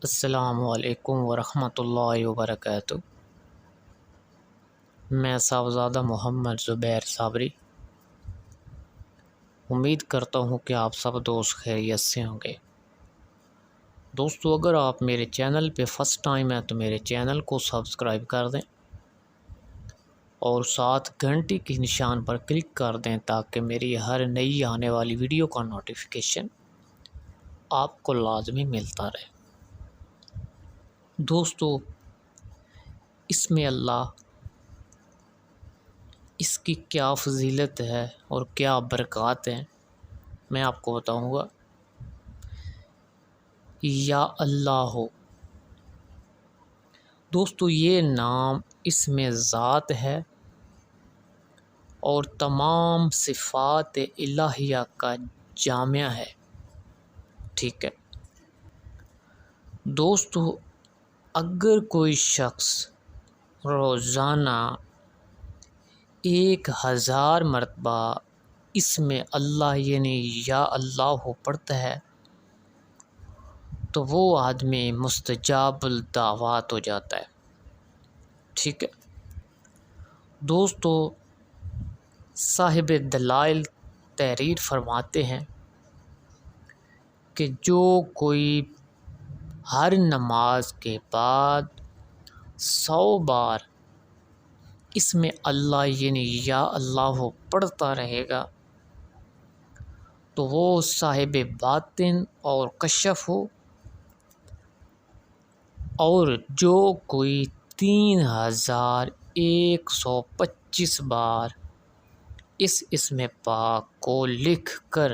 السلام علیکم ورحمۃ اللہ وبرکاتہ۔ میں صاحبزادہ محمد زبیر صابری امید کرتا ہوں کہ آپ سب دوست خیریت سے ہوں گے۔ دوستو، اگر آپ میرے چینل پہ فرسٹ ٹائم ہیں تو میرے چینل کو سبسکرائب کر دیں اور ساتھ گھنٹی کے نشان پر کلک کر دیں تاکہ میری ہر نئی آنے والی ویڈیو کا نوٹیفیکیشن آپ کو لازمی ملتا رہے۔ دوستو، اس میں اللہ اس کی کیا فضیلت ہے اور کیا برکات ہیں میں آپ کو بتاؤں گا۔ یا اللہ ہو دوستو، یہ نام اس میں ذات ہے اور تمام صفات الہیہ کا جامعہ ہے، ٹھیک ہے دوستو۔ اگر کوئی شخص روزانہ 1000 مرتبہ اس میں اللہ یعنی یا اللہ ہو پڑھتا ہے تو وہ آدمی مستجاب الدعوات ہو جاتا ہے، ٹھیک ہے دوستو۔ صاحب دلائل تحریر فرماتے ہیں کہ جو کوئی ہر نماز کے بعد 100 بار اس میں اللہ یعنی یا اللہ پڑھتا رہے گا تو وہ صاحب باطن اور کشف ہو، اور جو کوئی 3125 بار اس اسم پاک کو لکھ کر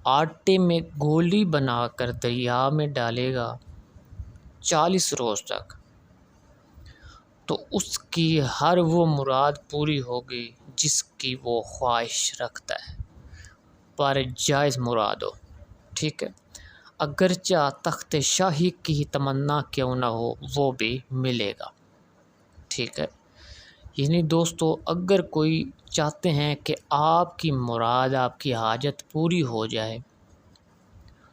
آٹے میں گولی بنا کر دریا میں ڈالے گا 40 روز تک، تو اس کی ہر وہ مراد پوری ہوگی جس کی وہ خواہش رکھتا ہے، پر جائز مراد ہو، ٹھیک ہے۔ اگرچہ تخت شاہی کی تمنا کیوں نہ ہو وہ بھی ملے گا، ٹھیک ہے۔ یعنی دوستو، اگر کوئی چاہتے ہیں کہ آپ کی مراد آپ کی حاجت پوری ہو جائے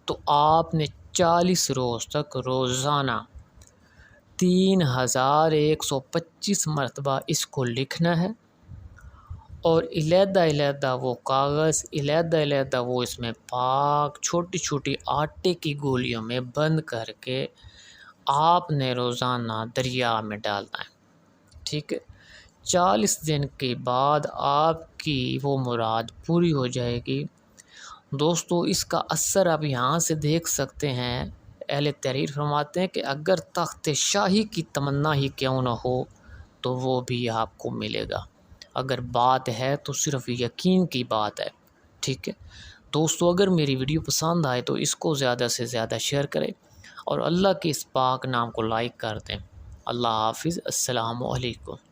تو آپ نے 40 روز تک روزانہ 3125 مرتبہ اس کو لکھنا ہے، اور علیحدہ وہ کاغذ علیحدہ وہ اس میں پاک چھوٹی چھوٹی آٹے کی گولیوں میں بند کر کے آپ نے روزانہ دریا میں ڈالنا ہے، ٹھیک ہے۔ 40 دن کے بعد آپ کی وہ مراد پوری ہو جائے گی دوستو۔ اس کا اثر آپ یہاں سے دیکھ سکتے ہیں، اہل تحریر فرماتے ہیں کہ اگر تخت شاہی کی تمنا ہی کیوں نہ ہو تو وہ بھی آپ کو ملے گا، اگر بات ہے تو صرف یقین کی بات ہے، ٹھیک ہے دوستو۔ اگر میری ویڈیو پسند آئے تو اس کو زیادہ سے زیادہ شیئر کریں اور اللہ کے اس پاک نام کو لائک کر دیں۔ اللہ حافظ، السلام علیکم۔